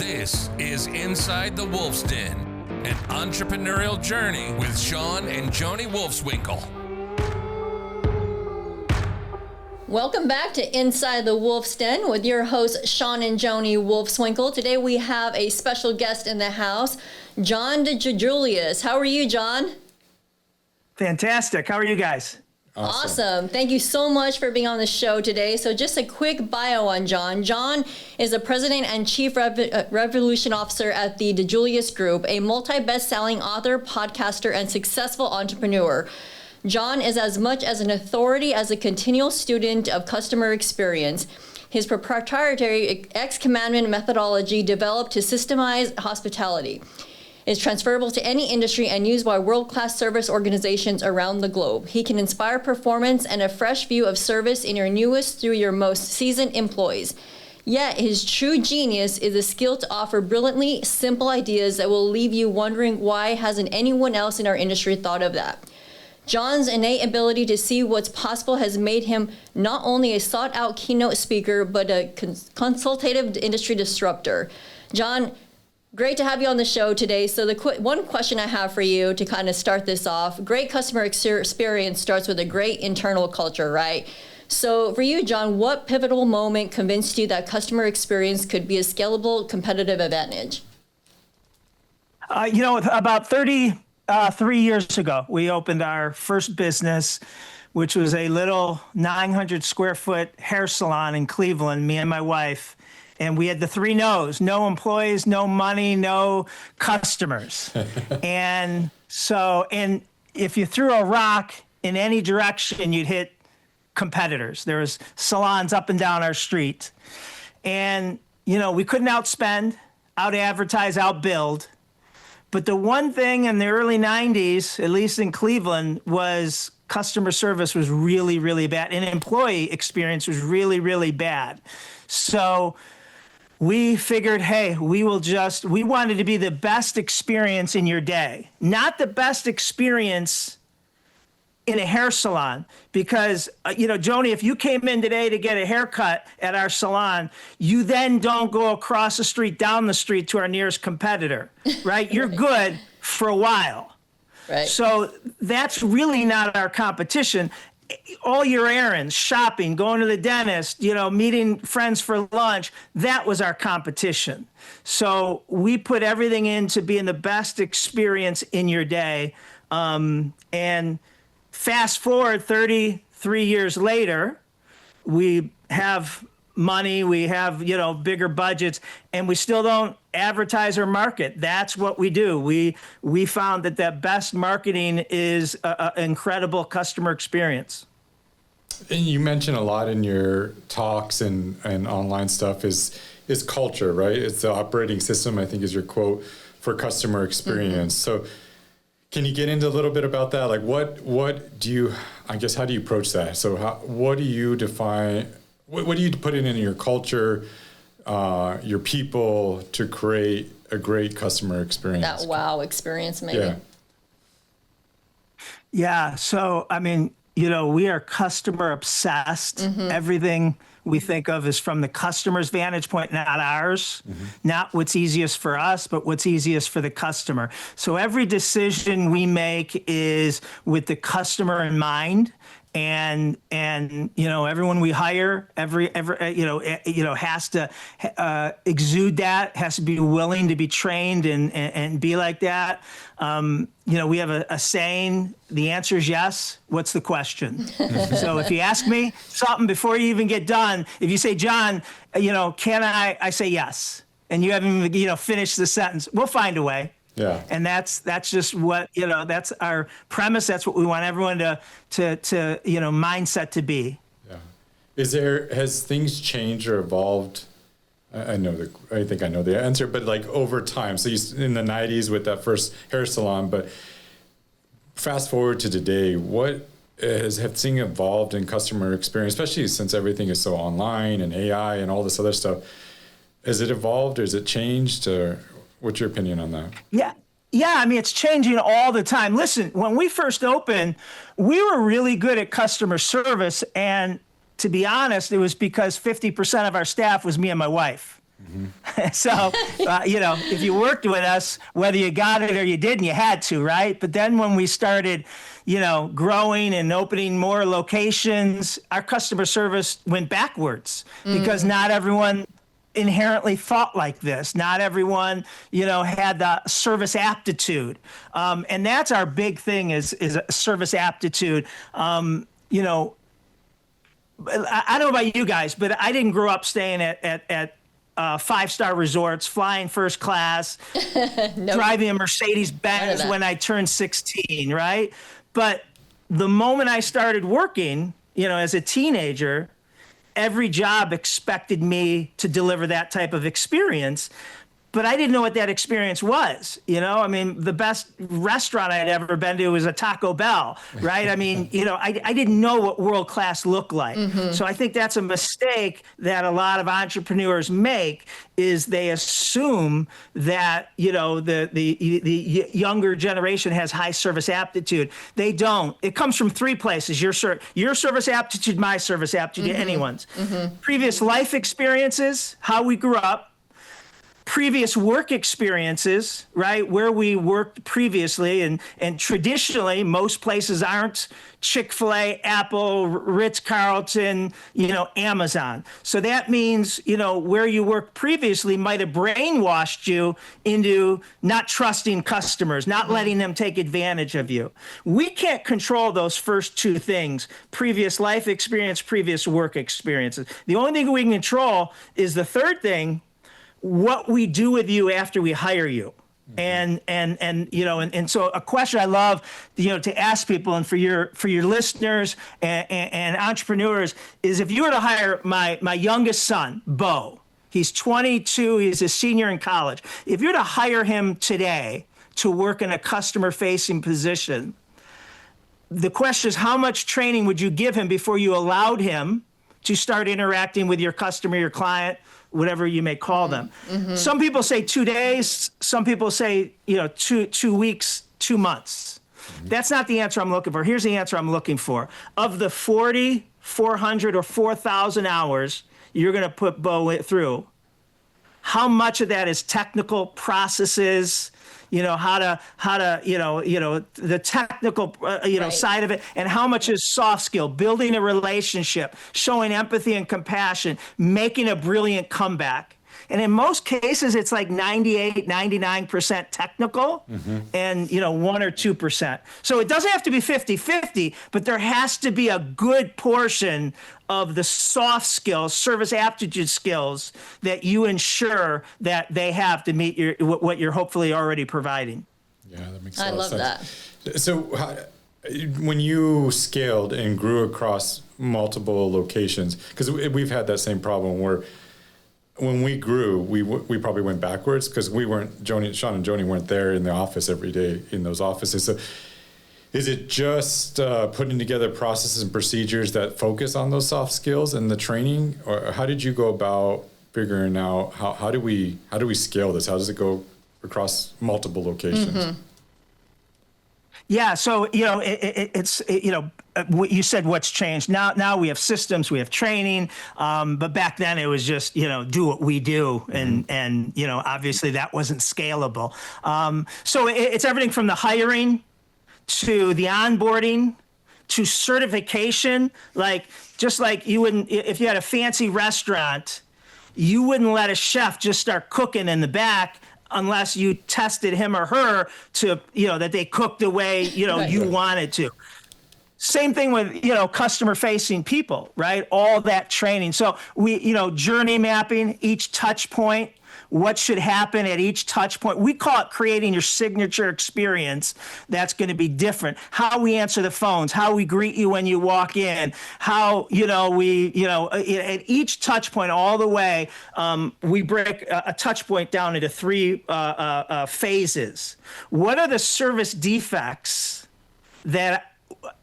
This is Inside the Wolf's Den, an entrepreneurial journey with Shawn and Joni Wolfswinkel. Welcome back to Inside the Wolf's Den with your hosts, Shawn and Joni Wolfswinkel. Today we have a special guest in the house, John DiJulius. How are you, John? Fantastic. How are you guys? Awesome. Thank you so much for being on the show today. So just a quick bio on John. John is the president and chief revolution officer at the DiJulius Group, a multi-best-selling author, podcaster, and successful entrepreneur. John is as much as an authority as a continual student of customer experience. His proprietary X-Commandment methodology developed to systemize hospitality is transferable to any industry and used by world-class service organizations around the globe. He can inspire performance and a fresh view of service in your newest through your most seasoned employees. Yet his true genius is the skill to offer brilliantly simple ideas that will leave you wondering why hasn't anyone else in our industry thought of that. John's innate ability to see what's possible has made him not only a sought-out keynote speaker, but a consultative industry disruptor. John, great to have you on the show today. So the one question I have for you to kind of start this off, great customer experience starts with a great internal culture, right? So for you, John, what pivotal moment convinced you that customer experience could be a scalable competitive advantage? About 33 years ago, we opened our first business, which was a little 900 square foot hair salon in Cleveland, me and my wife. And we had the three no's: no employees, no money, no customers. and if you threw a rock in any direction, you'd hit competitors. There was salons up and down our street. And, we couldn't outspend, out-advertise, outbuild. But the one thing in the early 90s, at least in Cleveland, was customer service was really, really bad. And employee experience was really, really bad. So we figured, hey, we wanted to be the best experience in your day, not the best experience in a hair salon. Because, Joni, if you came in today to get a haircut at our salon, you then don't go across the street, down the street to our nearest competitor, right? You're good for a while. Right. So that's really not our competition. All your errands, shopping, going to the dentist, meeting friends for lunch, that was our competition. So we put everything into being the best experience in your day. And fast forward 33 years later, we have money, we have, bigger budgets, and we still don't advertise or market. That's what we do. We found that the best marketing is an incredible customer experience. And you mentioned a lot in your talks and online stuff is culture, right? It's the operating system, I think is your quote, for customer experience. Mm-hmm. So can you get into a little bit about that? Like what do you, I guess, how do you approach that? So what do you define, what do you put in your culture, your people to create a great customer experience? That wow experience, maybe. Yeah. So, we are customer obsessed. Mm-hmm. Everything we think of is from the customer's vantage point, not ours, not what's easiest for us, but what's easiest for the customer. So every decision we make is with the customer in mind. And everyone we hire has to exude that, has to be willing to be trained and be like that. We have a saying, the answer is yes. What's the question? So if you ask me something before you even get done, if you say, John, can I say yes. And you haven't even, finished the sentence, we'll find a way. Yeah. And that's just what, that's our premise. That's what we want everyone to mindset to be. Yeah. Has things changed or evolved? I think I know the answer, but like over time. So in the 90s with that first hair salon, but fast forward to today, have things evolved in customer experience, especially since everything is so online and AI and all this other stuff? Has it evolved or has it changed, or what's your opinion on that? Yeah, it's changing all the time. Listen, when we first opened, we were really good at customer service. And to be honest, it was because 50% of our staff was me and my wife. So, if you worked with us, whether you got it or you didn't, you had to, right? But then when we started, growing and opening more locations, our customer service went backwards because not everyone inherently thought like this. Not everyone, had the service aptitude. And that's our big thing is a service aptitude. I don't know about you guys, but I didn't grow up staying at 5-star resorts, flying first class, driving a Mercedes Benz when I turned 16, right? But the moment I started working, as a teenager, every job expected me to deliver that type of experience. But I didn't know what that experience was. The best restaurant I'd ever been to was a Taco Bell, right? I didn't know what world-class looked like. So I think that's a mistake that a lot of entrepreneurs make is they assume that, the younger generation has high service aptitude. They don't. It comes from 3 places: your service aptitude, my service aptitude, anyone's. Previous life experiences, how we grew up, previous work experiences, right, where we worked previously. And traditionally, most places aren't Chick-fil-A, Apple, Ritz-Carlton, Amazon. So that means, where you worked previously might have brainwashed you into not trusting customers, not letting them take advantage of you. We can't control those first 2 things: previous life experience, previous work experiences. The only thing we can control is the third thing: what we do with you after we hire you. And so a question I love, to ask people, and for your listeners and entrepreneurs, is if you were to hire my youngest son, Bo, he's 22, he's a senior in college. If you were to hire him today to work in a customer-facing position, the question is, how much training would you give him before you allowed him to start interacting with your customer, your client, whatever you may call them? Some people say 2 days. Some people say, 2 weeks, 2 months. That's not the answer I'm looking for. Here's the answer I'm looking for. Of the 40, 400, or 4,000 hours you're going to put Bo through, how much of that is technical processes, how to the technical, side of it, and how much is soft skill, building a relationship, showing empathy and compassion, making a brilliant comeback. And in most cases, it's like 98, 99% technical and, 1 or 2%. So it doesn't have to be 50-50, but there has to be a good portion of the soft skills, service aptitude skills that you ensure that they have to meet what you're hopefully already providing. Yeah, that makes I a lot of love sense. That. So when you scaled and grew across multiple locations, because we've had that same problem where when we grew, we probably went backwards because Shawn and Joni weren't there in the office every day in those offices. So is it just putting together processes and procedures that focus on those soft skills and the training, or how did you go about figuring out how do we scale this? How does it go across multiple locations? Yeah, so you said what's changed. Now we have systems, we have training, but back then it was just do what we do, and obviously that wasn't scalable. So it's everything from the hiring to the onboarding to certification. Just like you wouldn't, if you had a fancy restaurant, you wouldn't let a chef just start cooking in the back unless you tested him or her to, that they cooked the way, you wanted to. Same thing with, customer facing people, right? All that training. So we, journey mapping, each touch point, what should happen at each touch point. We call it creating your signature experience that's going to be different. How we answer the phones, how we greet you when you walk in, how, at each touch point all the way, we break a touch point down into 3 phases. What are the service defects that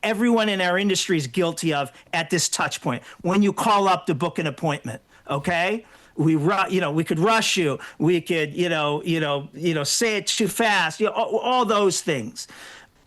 everyone in our industry is guilty of at this touch point? When you call up to book an appointment, okay? We could rush you. We could, say it too fast. All those things.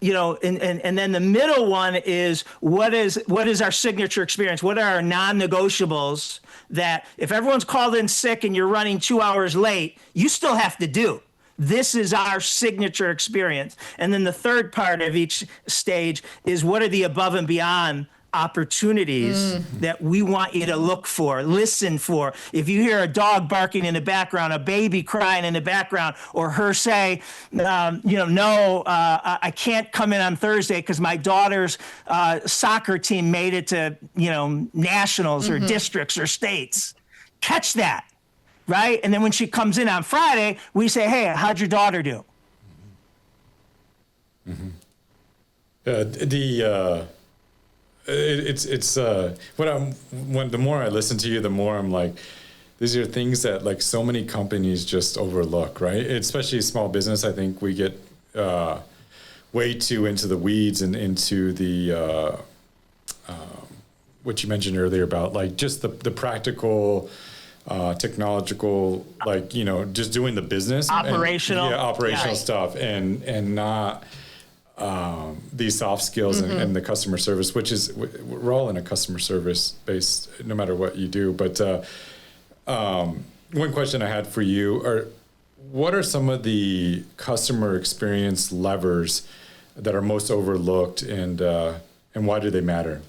And then the middle one is what is our signature experience? What are our non-negotiables that if everyone's called in sick and you're running 2 hours late, you still have to do. This is our signature experience. And then the third part of each stage is what are the above and beyond opportunities that we want you to look for, listen for. If you hear a dog barking in the background, a baby crying in the background, or her say, no, I can't come in on Thursday because my daughter's soccer team made it to, nationals or districts or states. Catch that, right? And then when she comes in on Friday, we say, hey, how'd your daughter do? The more I listen to you, the more I'm like, these are things that like so many companies just overlook, right? Especially small business. I think we get way too into the weeds and into the what you mentioned earlier about like just the practical, technological, like just doing the business, operational stuff, and not. These soft skills and the customer service, which is we're all in a customer service based no matter what you do. But one question I had for you are, what are some of the customer experience levers that are most overlooked, and why do they matter?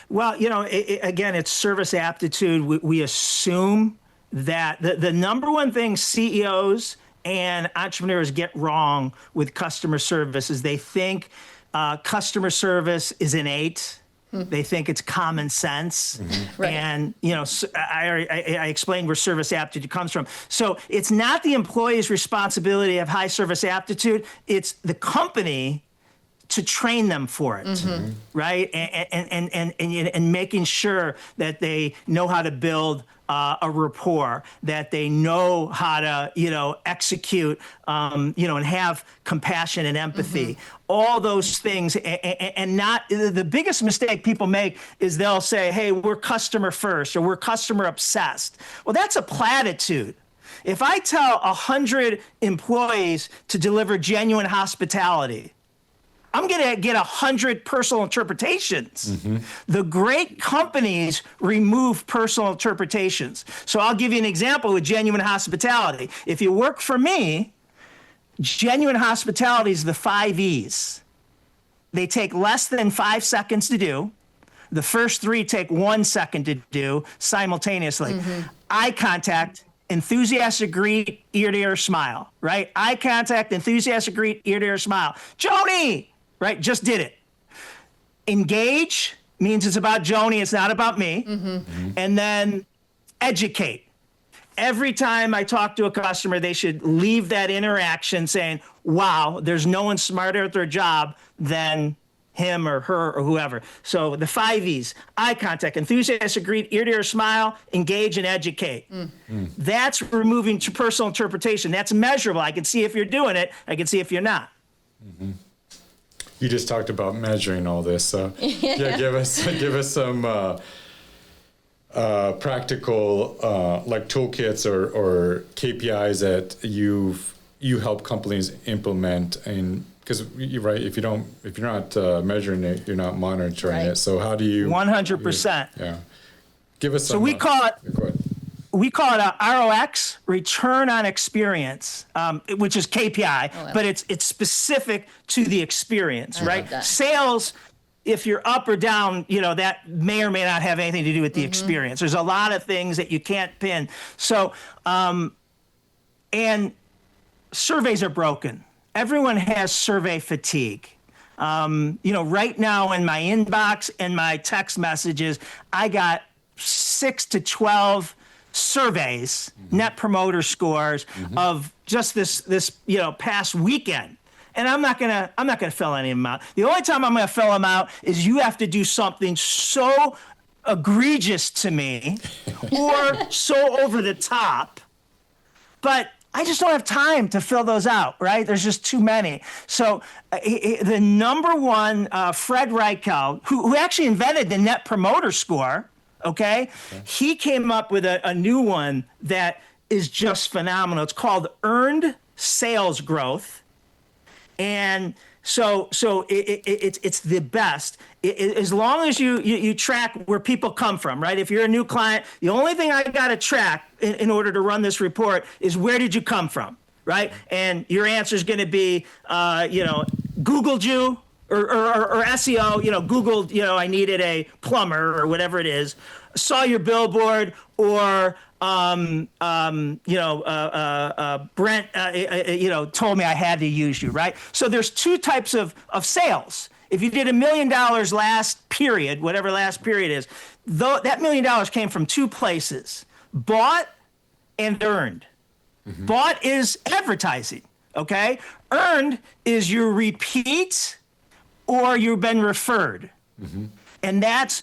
Well, again, it's service aptitude. We assume that the number one thing CEOs and entrepreneurs get wrong with customer service is they think customer service is innate. They think it's common sense. Right. And, I explained where service aptitude comes from. So it's not the employee's responsibility to have high service aptitude. It's the company to train them for it, right? And making sure that they know how to build a rapport, that they know how to, execute, and have compassion and empathy. All those things, and not the biggest mistake people make is they'll say, hey, we're customer first or we're customer obsessed. Well, that's a platitude. If I tell 100 employees to deliver genuine hospitality, I'm going to get 100 personal interpretations. The great companies remove personal interpretations. So I'll give you an example with genuine hospitality. If you work for me, genuine hospitality is the 5 E's. They take less than 5 seconds to do. The first 3 take 1 second to do simultaneously. Eye contact, enthusiastic greet, ear-to-ear smile, right? Eye contact, enthusiastic greet, ear-to-ear smile. Joni! Right, just did it. Engage means it's about Joni, it's not about me. And then educate. Every time I talk to a customer, they should leave that interaction saying, wow, there's no one smarter at their job than him or her or whoever. So the 5 E's, eye contact, enthusiastic greet, ear-to-ear smile, engage, and educate. That's removing personal interpretation. That's measurable. I can see if you're doing it. I can see if you're not. You just talked about measuring all this, so give us some practical like toolkits or KPIs that you help companies implement, and because you're right, if you're not measuring it, you're not monitoring it. So how do you? 100%. Yeah, give us some. So we call it. Go ahead. We call it a ROX, return on experience, which is KPI, but it's specific to the experience, right? Sales, if you're up or down, that may or may not have anything to do with the experience. There's a lot of things that you can't pin. So, and surveys are broken. Everyone has survey fatigue. Right now in my inbox and my text messages, I got 6 to 12 surveys, net promoter scores of just this past weekend. And I'm not gonna fill any of them out. The only time I'm gonna fill them out is you have to do something so egregious to me or so over the top. But I just don't have time to fill those out, right? There's just too many. So the number one, Fred Reichel, who actually invented the net promoter score, okay? He came up with a new one that is just phenomenal. It's called earned sales growth. And It's the best. As long as you track where people come from, right? If you're a new client, the only thing I got to track in order to run this report is where did you come from, right? And your answer is going to be, Googled you or SEO, Googled, I needed a plumber or whatever it is, saw your billboard, or Brent, told me I had to use you, right? So there's two types of sales. If you did $1 million last period, whatever last period is, that $1 million came from two places: bought and earned. Mm-hmm. Bought is advertising, okay? Earned is your repeat or you've been referred. Mm-hmm. And that's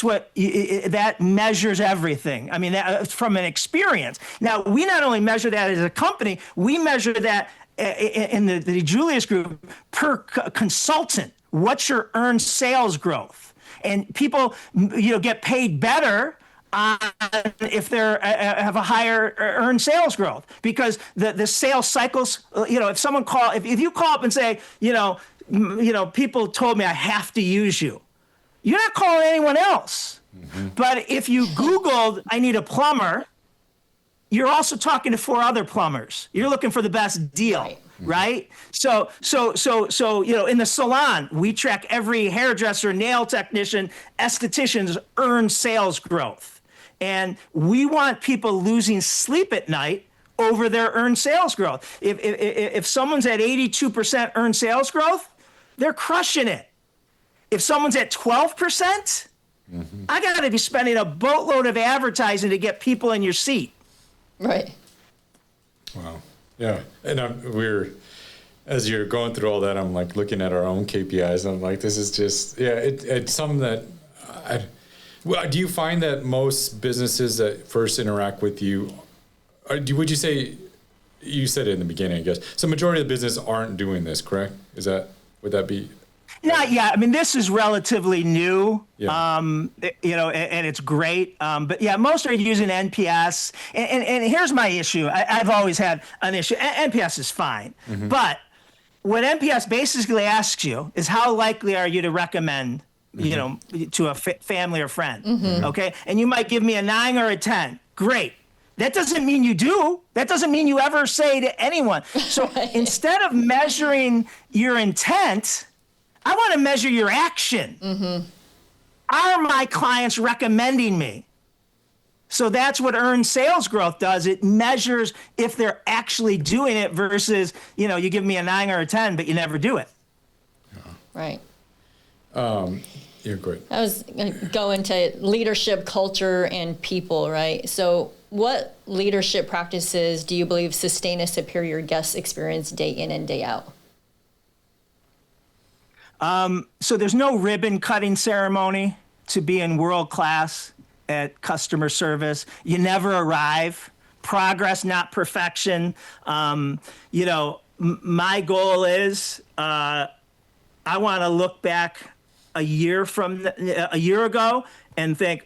what that measures everything. I mean, from an experience. Now, we not only measure that as a company, we measure that in the DiJulius Group per consultant. What's your earned sales growth? And people, get paid better if they have a higher earned sales growth, because the sales cycles. If you call up and say, people told me I have to use you. You're not calling anyone else. Mm-hmm. But if you Googled, I need a plumber, you're also talking to 4 other plumbers. You're looking for the best deal, right? So, in the salon, we track every hairdresser, nail technician, esthetician's earned sales growth. And we want people losing sleep at night over their earned sales growth. If someone's at 82% earned sales growth, they're crushing it. If someone's at 12%, I got to be spending a boatload of advertising to get people in your seat. Right. Wow. Yeah. And as you're going through all that, I'm like looking at our own KPIs. I'm like, this is just, it's something that, do you find that most businesses that first interact with you, would you say, you said it in the beginning, I guess, so majority of the business aren't doing this, correct? Would that be? Not yet. I mean, this is relatively new, yeah. And it's great. But yeah, most are using NPS. And here's my issue. I've always had an issue. NPS is fine. Mm-hmm. But what NPS basically asks you is how likely are you to recommend, to a family or friend, okay? And you might give me a 9 or a 10. Great. That doesn't mean you do. That doesn't mean you ever say to anyone. So instead of measuring your intent, I want to measure your action. Mm-hmm. Are my clients recommending me? So that's what earned sales growth does. It measures if they're actually doing it versus, you give me a 9 or a 10, but you never do it. Yeah. Right. You're great. I was going to go into leadership, culture, and people, right? So what leadership practices do you believe sustain a superior guest experience day in and day out? So there's no ribbon cutting ceremony to be in world class at customer service. You never arrive. Progress, not perfection. My goal is I want to look back a year ago and think,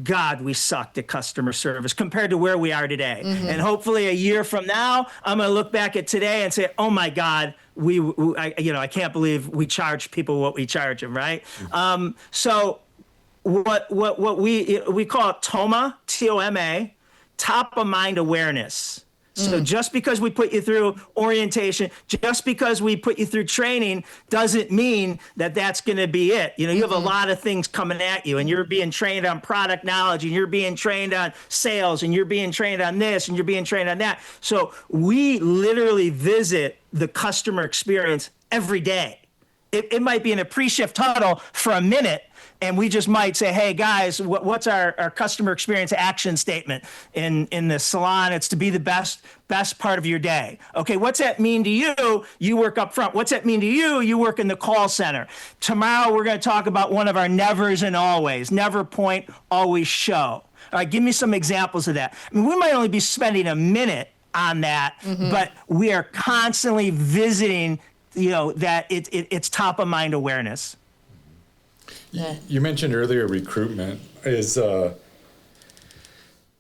God, we sucked at customer service compared to where we are today. Mm-hmm. And hopefully a year from now, I'm going to look back at today and say, oh my God, I can't believe we charge people what we charge them, right? Mm-hmm. So what we call it TOMA, T-O-M-A, top of mind awareness. So just because we put you through orientation, just because we put you through training, doesn't mean that that's going to be it. You have a lot of things coming at you, and you're being trained on product knowledge, and you're being trained on sales, and you're being trained on this, and you're being trained on that. So we literally visit the customer experience every day. It might be in a pre-shift huddle for a minute, and we just might say, hey, guys, what's our customer experience action statement in the salon? It's to be the best part of your day. Okay, what's that mean to you? You work up front. What's that mean to you? You work in the call center. Tomorrow, we're going to talk about one of our nevers and always. Never point, always show. All right, give me some examples of that. I mean, we might only be spending a minute on that, but we are constantly visiting that it's top of mind awareness. Yeah. You mentioned earlier recruitment is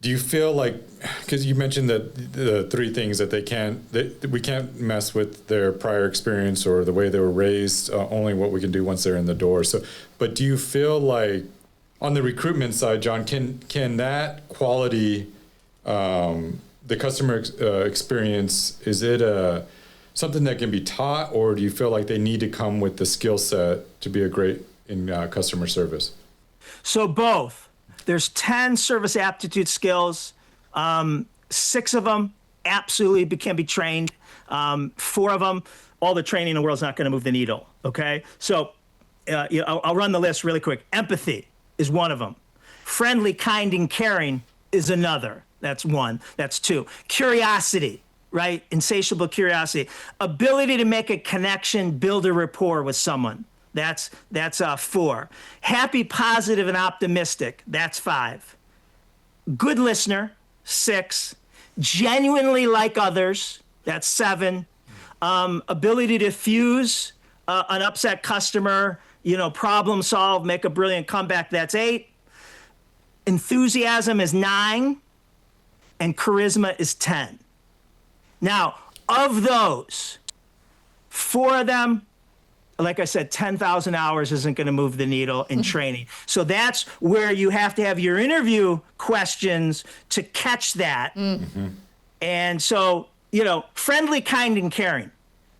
Do you feel like, because you mentioned that the three things that we can't mess with their prior experience or the way they were raised, only what we can do once they're in the door. So, but do you feel like on the recruitment side, John, can that quality, the customer experience, is it something that can be taught, or do you feel like they need to come with the skill set to be a great in customer service? So both. There's 10 service aptitude skills. 6 of them absolutely can be trained. 4 of them, all the training in the world is not going to move the needle. Okay. So I'll run the list really quick. Empathy is one of them. Friendly, kind, and caring is another. That's 1. That's 2. Curiosity, right? Insatiable curiosity. Ability to make a connection, build a rapport with someone. That's 4. Happy, positive, and optimistic. That's 5. Good listener. 6. Genuinely like others. That's 7. Ability to fuse an upset customer. Problem solve, make a brilliant comeback. That's 8. Enthusiasm is 9, and charisma is 10. Now, of those, 4 of them, like I said, 10,000 hours isn't going to move the needle in training. So that's where you have to have your interview questions to catch that. Mm-hmm. And so, friendly, kind, and caring.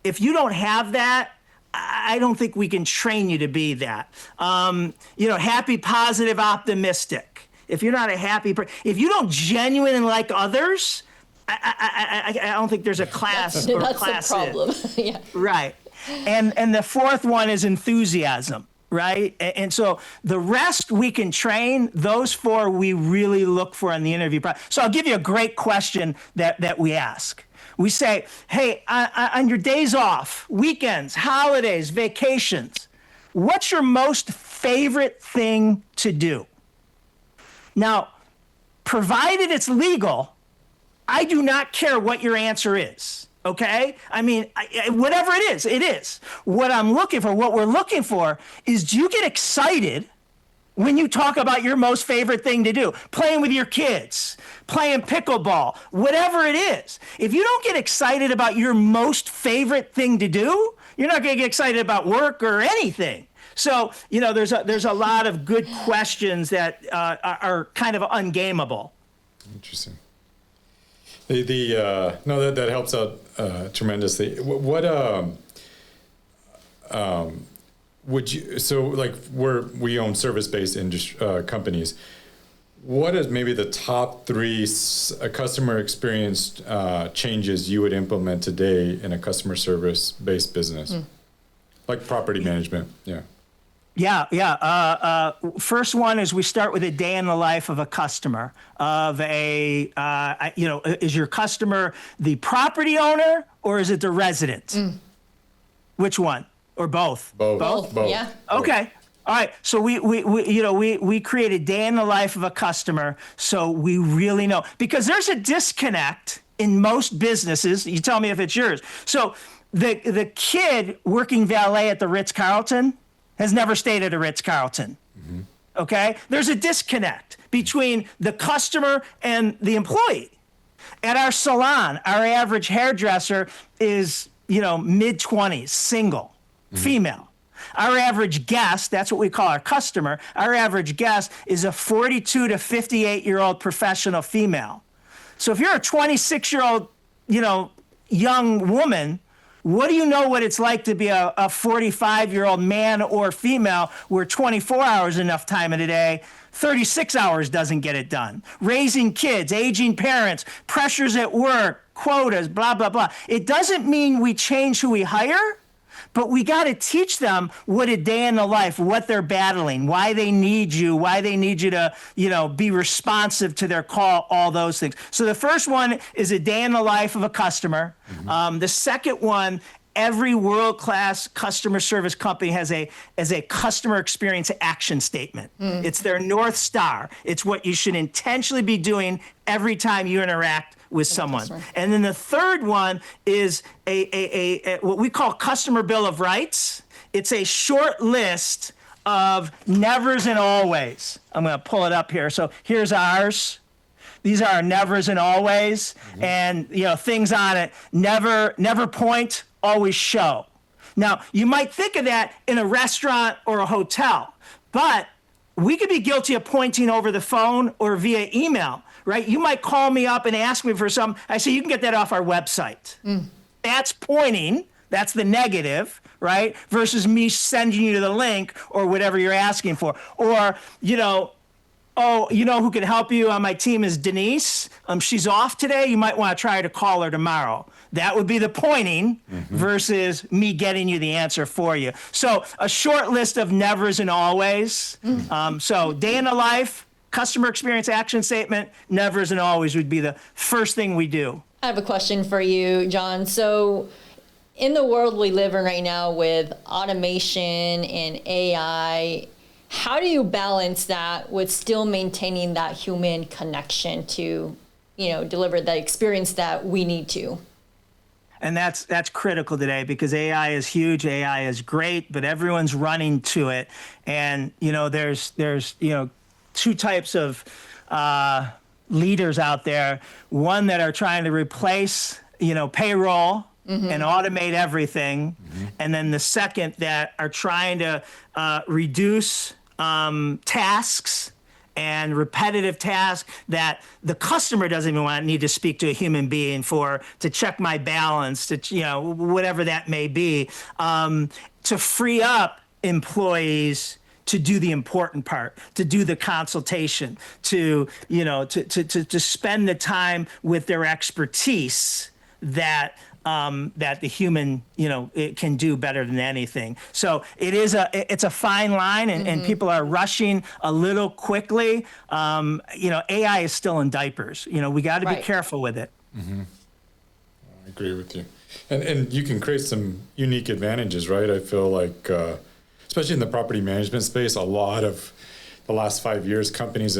If you don't have that, I don't think we can train you to be that. Happy, positive, optimistic. If you're not a happy person, if you don't genuinely like others, I don't think there's a class or that's classes. the problem. Yeah. Right. And the 4th one is enthusiasm, right? And so the rest we can train. Those 4 we really look for in the interview process. So I'll give you a great question that we ask. We say, hey, on your days off, weekends, holidays, vacations, what's your most favorite thing to do? Now, provided it's legal, I do not care what your answer is. Okay? I mean, whatever it is, it is. What we're looking for is, do you get excited when you talk about your most favorite thing to do? Playing with your kids, playing pickleball, whatever it is. If you don't get excited about your most favorite thing to do, you're not going to get excited about work or anything. So, there's a lot of good questions that are kind of ungameable. Interesting. No, that helps out tremendously. What would you? So, like, we own service-based companies. What is maybe the top 3 customer experience changes you would implement today in a customer service-based business, like property management? Yeah. Yeah. First one is we start with a day in the life of a customer. Is your customer the property owner or is it the resident? Which one? Or both? Both. Yeah. Okay. All right. So we create a day in the life of a customer, so we really know, because there's a disconnect in most businesses. You tell me if it's yours. So the kid working valet at the Ritz-Carlton has never stayed at a Ritz-Carlton. Mm-hmm. Okay? There's a disconnect between the customer and the employee. At our salon, our average hairdresser is, mid-20s, single, female. Our average guest, that's what we call our customer, our average guest is a 42 to 58-year-old professional female. So if you're a 26-year-old, young woman, what do you know what it's like to be a 45-year-old man or female where 24 hours enough time in a day, 36 hours doesn't get it done? Raising kids, aging parents, pressures at work, quotas, blah, blah, blah. It doesn't mean we change who we hire, but we got to teach them what a day in the life, what they're battling, why they need you to, be responsive to their call, all those things. So the first one is a day in the life of a customer. Mm-hmm. The second one, every world-class customer service company has a customer experience action statement. It's their North Star. It's what you should intentionally be doing every time you interact with someone. And then the third one is a what we call customer bill of rights. It's a short list of nevers and always. I'm going to pull it up here. So here's ours. These are nevers and always, and things on it. Never point, always show. Now, you might think of that in a restaurant or a hotel, but we could be guilty of pointing over the phone or via email, right? You might call me up and ask me for something. I say, you can get that off our website. That's pointing. That's the negative, right? Versus me sending you the link or whatever you're asking for. Or, oh, who can help you on my team is Denise. She's off today. You might want to try to call her tomorrow. That would be the pointing versus me getting you the answer for you. So a short list of nevers and always. So day in the life, customer experience action statement, nevers and always would be the first thing we do. I have a question for you, John. So in the world we live in right now with automation and AI, how do you balance that with still maintaining that human connection to, deliver the experience that we need to? And that's critical today because AI is huge, AI is great, but everyone's running to it. And there's two types of leaders out there. One that are trying to replace payroll and automate everything, and then the second that are trying to reduce tasks and repetitive tasks that the customer doesn't even need to speak to a human being to check my balance, to whatever that may be, to free up employees to do the important part, to do the consultation, to spend the time with their expertise that the human, it can do better than anything. So it's a fine line, and people are rushing a little quickly. AI is still in diapers. We got to be careful with it. I agree with you. And you can create some unique advantages, right? I feel like, especially in the property management space, a lot of the last 5 years, companies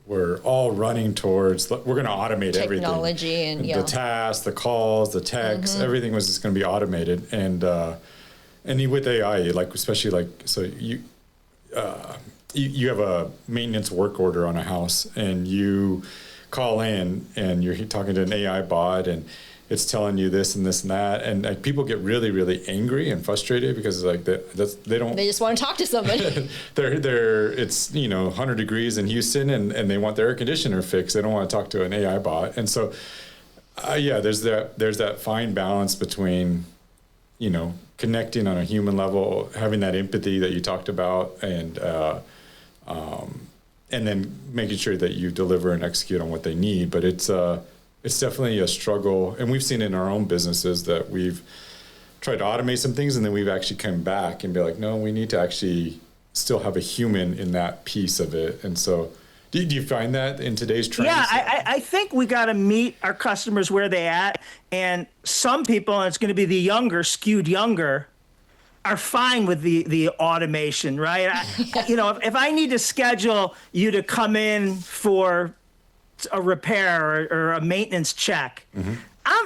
we're all running towards, we're going to automate technology everything. and the tasks, the calls, the texts, everything was just going to be automated. And with AI, so you have a maintenance work order on a house, and you call in and you're talking to an AI bot, and it's telling you this and this and that, and people get really, really angry and frustrated because they just want to talk to somebody. It's 100 degrees in Houston, and they want their air conditioner fixed. They don't want to talk to an AI bot, and so there's that fine balance between connecting on a human level, having that empathy that you talked about, and then making sure that you deliver and execute on what they need. But it's definitely a struggle, and we've seen in our own businesses that we've tried to automate some things, and then we've actually come back and be like, no, we need to actually still have a human in that piece of it. And so do you find that in today's trends? Yeah, I think we got to meet our customers where they at, and some people, and it's going to be the skewed younger, are fine with the automation, right? If I need to schedule you to come in for a repair or a maintenance check,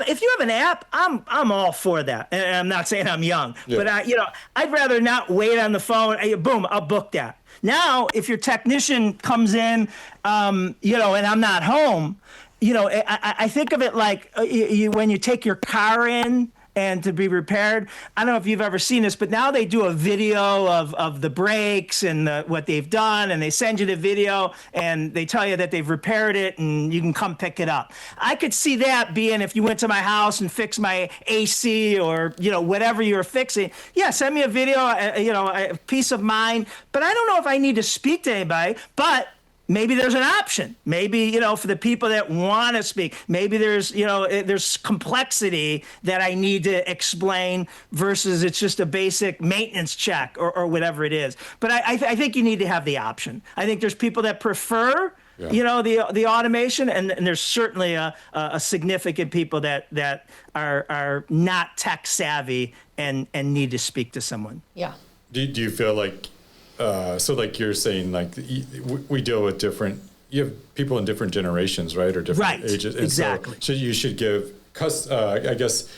if you have an app, I'm all for that. And I'm not saying I'm young, but I'd rather not wait on the phone. Boom, I'll book that. Now, if your technician comes in, and I'm not home, I think of it like when you take your car in and to be repaired. I don't know if you've ever seen this, but now they do a video of the brakes and what they've done, and they send you the video, and they tell you that they've repaired it, and you can come pick it up. I could see that being if you went to my house and fixed my AC or, whatever you were fixing. Yeah, send me a video, a peace of mind. But I don't know if I need to speak to anybody, but maybe there's an option. Maybe, for the people that want to speak, maybe there's complexity that I need to explain versus it's just a basic maintenance check or whatever it is. But I think you need to have the option. I think there's people that prefer, the automation, and there's certainly a significant people that are not tech savvy and need to speak to someone. Yeah. Do you feel like, so like you're saying, like we deal with you have people in different generations, right? Or different ages. And exactly. So you should give, I guess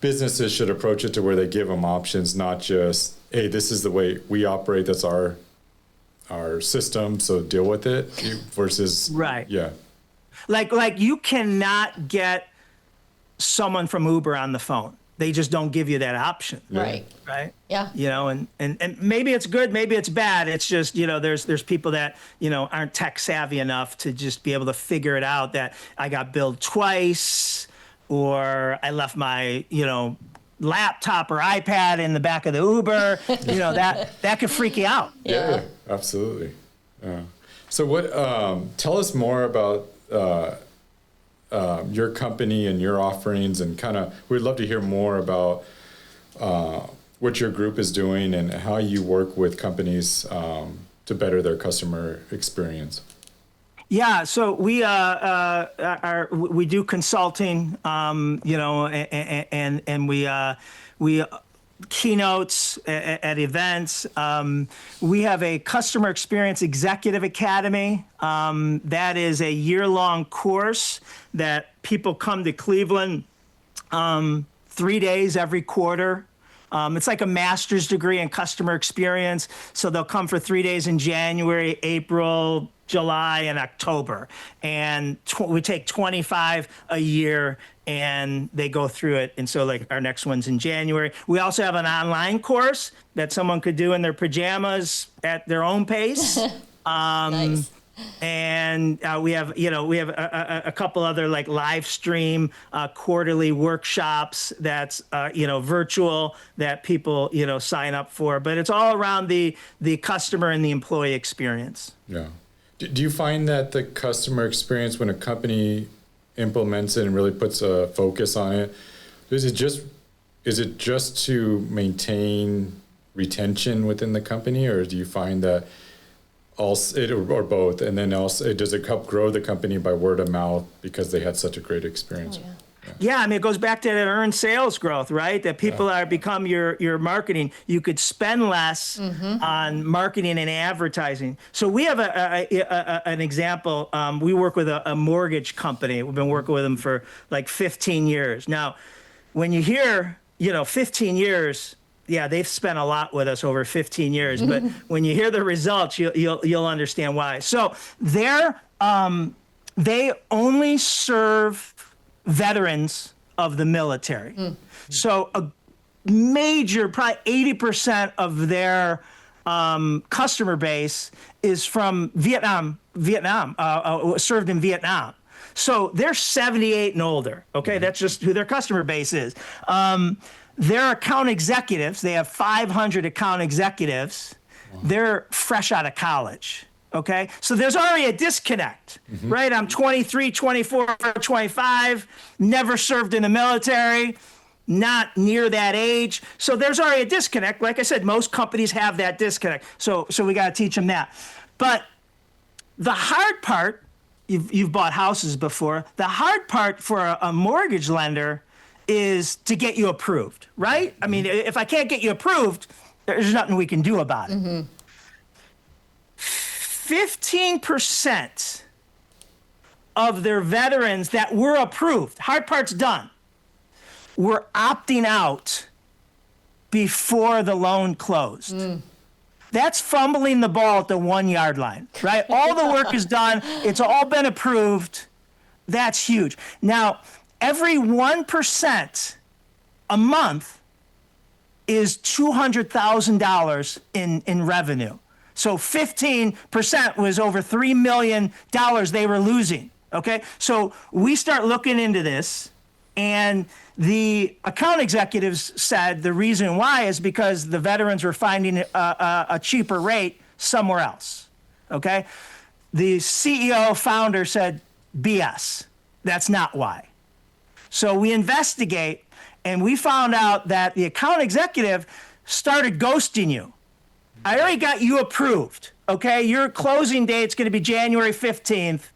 businesses should approach it to where they give them options, not just, hey, this is the way we operate. That's our our system, so deal with it versus Right. Yeah. Like you cannot get someone from Uber on the phone. They just don't give you that option. Right. Right. Yeah. You know, and maybe it's good, maybe it's bad. It's just, you know, there's people that, you know, aren't tech savvy enough to just be able to figure it out that I got billed twice, or I left my, you know, laptop or iPad in the back of the Uber. You know, that could freak you out. Yeah, absolutely. So what, tell us more about your company and your offerings, and kind of, we'd love to hear more about what your group is doing and how you work with companies to better their customer experience. Yeah, so we we do consulting, you know, and we keynotes at events. We have a Customer Experience Executive Academy. That is a year-long course that people come to Cleveland 3 days every quarter. It's like a master's degree in customer experience. So they'll come for 3 days in January, April, July, and October. And we take 25 a year, and they go through it. And so like our next one's in January. We also have an online course that someone could do in their pajamas at their own pace. Nice. And we have a couple other like live stream quarterly workshops that's virtual that people sign up for. But it's all around the customer and the employee experience. Yeah. Do you find that the customer experience, when a company implements it and really puts a focus on it, is it just to maintain retention within the company, or do you find that or both, and then also does it help grow the company by word of mouth because they had such a great experience? Oh, yeah. Yeah, I mean, it goes back to that earned sales growth, right? That people are become your marketing. You could spend less on marketing and advertising. So we have an example. We work with a mortgage company. We've been working with them for like 15 years. Now, when you hear, 15 years, yeah, they've spent a lot with us over 15 years. But when you hear the results, you'll understand why. So they only serve veterans of the military. So a major, probably 80% of their customer base is from Vietnam, served in Vietnam. So they're 78 and older, okay? That's just who their customer base is. Their account executives, they have 500 account executives. Wow. They're fresh out of college. Okay, so there's already a disconnect, right? I'm 23, 24, 25, never served in the military, not near that age. So there's already a disconnect. Like I said, most companies have that disconnect. So we got to teach them that. But the hard part, you've bought houses before, the hard part for a mortgage lender is to get you approved, right? I mean, if I can't get you approved, there's nothing we can do about it. 15% of their veterans that were approved, hard part's done, were opting out before the loan closed. That's fumbling the ball at the 1 yard line, right? All the work is done. It's all been approved. That's huge. Now, every 1% a month is $200,000 in revenue. So 15% was over $3 million they were losing, okay? So we start looking into this, and the account executives said the reason why is because the veterans were finding a cheaper rate somewhere else, okay? The CEO founder said, BS, that's not why. So we investigate, and we found out that the account executive started ghosting you. I already got you approved, okay? Your closing date's going to be January 15th.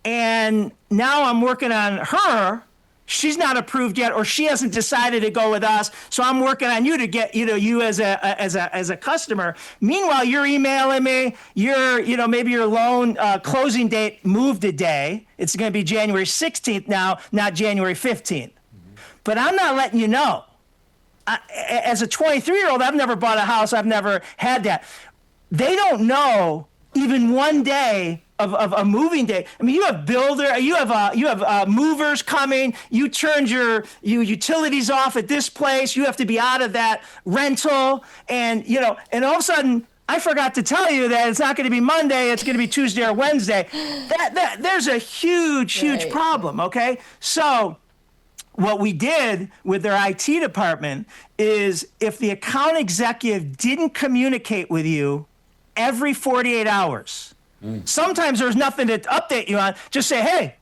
And now I'm working on her. She's not approved yet, or she hasn't decided to go with us. So I'm working on you to get, you as a customer. Meanwhile, you're emailing me. Maybe your loan closing date moved a day. It's going to be January 16th now, not January 15th. But I'm not letting you know. As a 23-year-old, I've never bought a house. I've never had that. they don't know even one day of a moving day. I mean, you have movers coming. You turned your utilities off at this place. You have to be out of that rental, and and all of a sudden, I forgot to tell you that it's not going to be Monday. It's going to be Tuesday or Wednesday. There's a huge Right. problem. Okay, so what we did with their IT department is, if the account executive didn't communicate with you every 48 hours. Sometimes there's nothing to update you on. Just say, hey,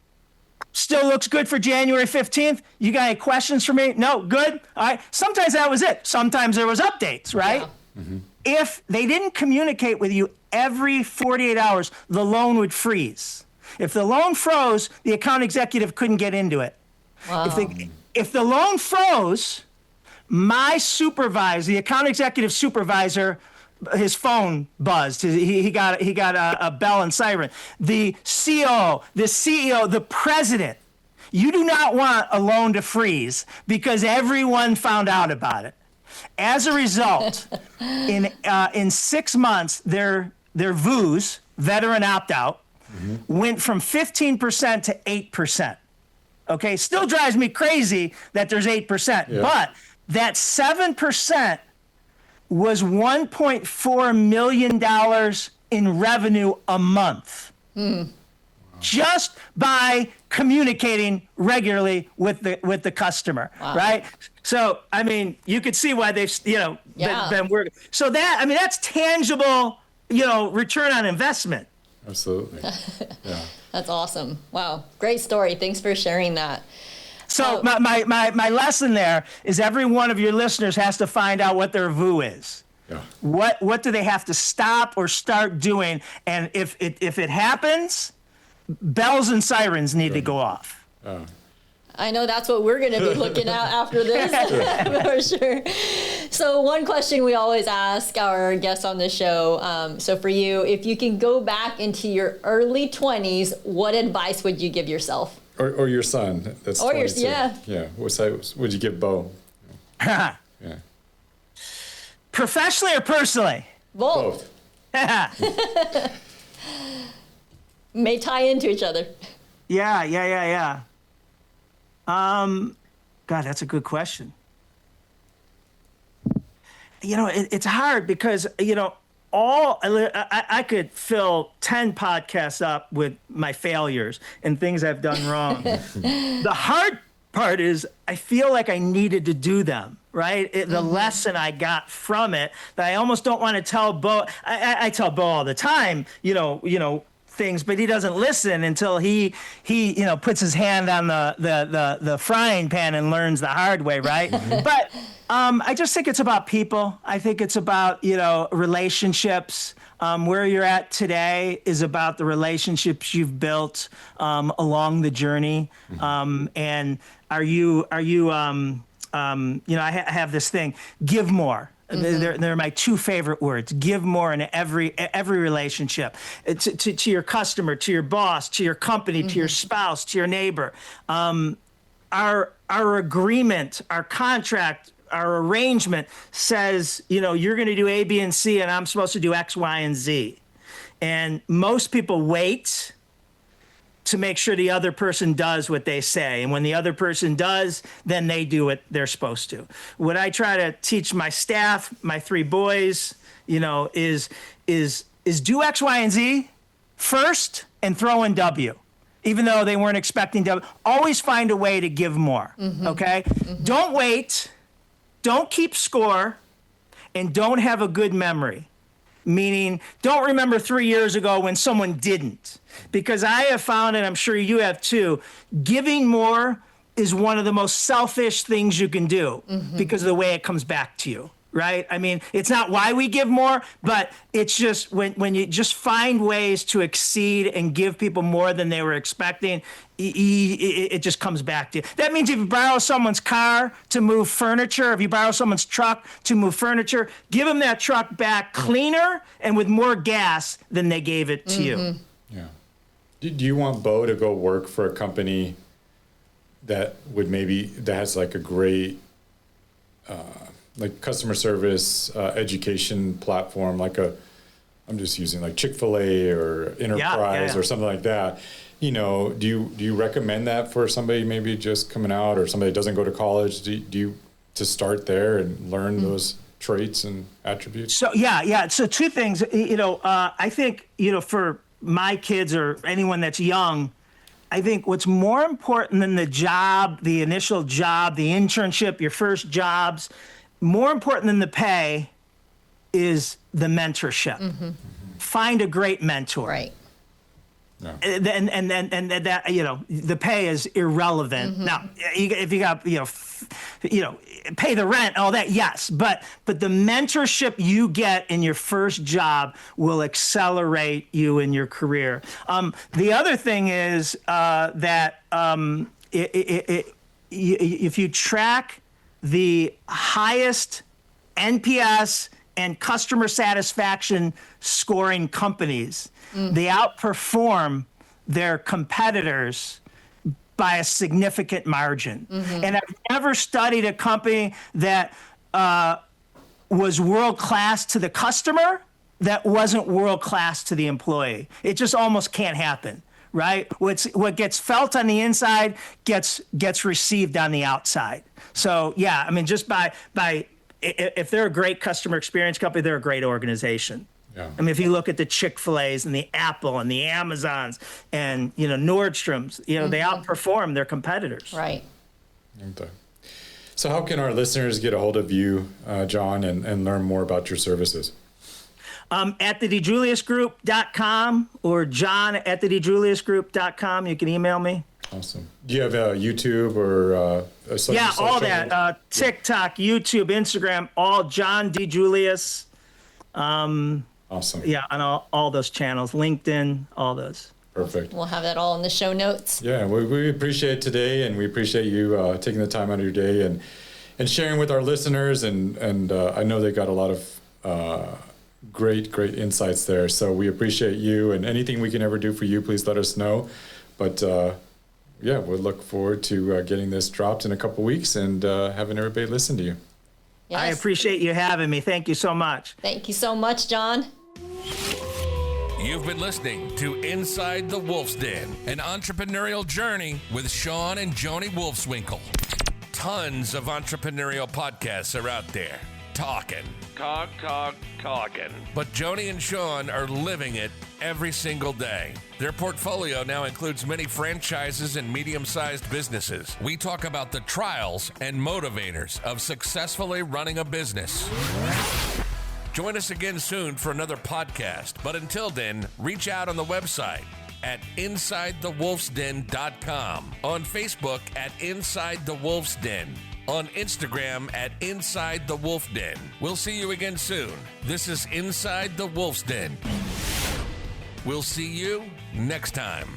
still looks good for January 15th. You got any questions for me? No, good. All right. Sometimes that was it. Sometimes there was updates, right? Yeah. If they didn't communicate with you every 48 hours, the loan would freeze. If the loan froze, the account executive couldn't get into it. Wow. If the loan froze, my supervisor, the account executive supervisor, his phone buzzed. He got a bell and siren. The CEO, the president. You do not want a loan to freeze because everyone found out about it. As a result, in 6 months, their VUs, veteran opt-out, went from 15% to 8%. Okay, still drives me crazy that there's 8%, but that 7% was $1.4 million in revenue a month, just by communicating regularly with the customer, right? So, I mean, you could see why they've been working. So that's tangible, return on investment. Absolutely. Yeah. That's awesome. Wow. Great story. Thanks for sharing that. So my lesson there is, every one of your listeners has to find out what their VU is. Yeah. What do they have to stop or start doing? And if it happens, bells and sirens need to go off. I know that's what we're going to be looking at after this, for sure. So one question we always ask our guests on the show. So for you, if you can go back into your early 20s, what advice would you give yourself? Or your son. That's Or 22. yeah. What side would you give Bo? Yeah. Professionally or personally? Both. May tie into each other. Yeah. God, that's a good question. It's hard because, I could fill 10 podcasts up with my failures and things I've done wrong. The hard part is, I feel like I needed to do them, right? The lesson I got from it, that I almost don't want to tell Bo. I tell Bo all the time, things, but he doesn't listen until he puts his hand on the frying pan and learns the hard way, right? But I just think it's about people. I think it's about relationships. Where you're at today is about the relationships you've built along the journey. And I have this thing: give more. They're my two favorite words. Give more in every relationship, to your customer, to your boss, to your company, to your spouse, to your neighbor. Our agreement, our contract, our arrangement says, you're going to do A, B, and C, and I'm supposed to do X, Y, and Z. And most people wait to make sure the other person does what they say. And when the other person does, then they do what they're supposed to. What I try to teach my staff, my 3 boys, is do X, Y, and Z first and throw in W. Even though they weren't expecting W, always find a way to give more, okay? Don't wait, don't keep score, and don't have a good memory. Meaning, don't remember 3 years ago when someone didn't. Because I have found, and I'm sure you have too, giving more is one of the most selfish things you can do because of the way it comes back to you, right? I mean, it's not why we give more, but it's just when you just find ways to exceed and give people more than they were expecting, it just comes back to you. That means if you borrow someone's car to move furniture, if you borrow someone's truck to move furniture, give them that truck back cleaner and with more gas than they gave it to you. Yeah. Do you want Bo to go work for a company that has like a great like customer service, education platform, like a I'm just using like Chick-fil-A or Enterprise or something like that. You know, do you recommend that for somebody maybe just coming out or somebody that doesn't go to college? Do you to start there and learn those traits and attributes? So So two things. I think for my kids or anyone that's young, I think what's more important than the job, the initial job, the internship, your first jobs, more important than the pay is the mentorship. Find a great mentor. Right. Yeah. And that the pay is irrelevant. Now, if you got pay the rent, all that, yes, but the mentorship you get in your first job will accelerate you in your career. The other thing is that if you track the highest NPS and customer satisfaction scoring companies, they outperform their competitors by a significant margin. And I've never studied a company that was world-class to the customer that wasn't world-class to the employee. It just almost can't happen, right? What gets felt on the inside gets received on the outside. So yeah, I mean, just by if they're a great customer experience company, they're a great organization. Yeah. I mean, if you look at the Chick-fil-A's and the Apple and the Amazons and, Nordstrom's, they outperform their competitors. Right. Okay. So how can our listeners get a hold of you, John, and learn more about your services? At the DiJuliusGroup.com or John@the You can email me. Awesome. Do you have a YouTube or a social? Yeah, all that. TikTok, YouTube, Instagram, all John DiJulius. Awesome. Yeah, on all those channels, LinkedIn, all those. Perfect. We'll have that all in the show notes. Yeah, we appreciate today, and we appreciate you taking the time out of your day and sharing with our listeners. And I know they got a lot of great insights there. So we appreciate you, and anything we can ever do for you, please let us know. But yeah, we'll look forward to getting this dropped in a couple weeks and having everybody listen to you. Yes. I appreciate you having me. Thank you so much. Thank you so much, John. You've been listening to Inside the Wolf's Den, an entrepreneurial journey with Shawn and Joni Wolfswinkel. Tons of entrepreneurial podcasts are out there. Talking. But Joni and Shawn are living it every single day. Their portfolio now includes many franchises and medium-sized businesses. We talk about the trials and motivators of successfully running a business. Join us again soon for another podcast. But until then, reach out on the website at InsideTheWolfsDen.com, on Facebook at Inside the Wolf's Den, on Instagram at Inside the Wolf Den. We'll see you again soon. This is Inside the Wolf's Den. We'll see you next time.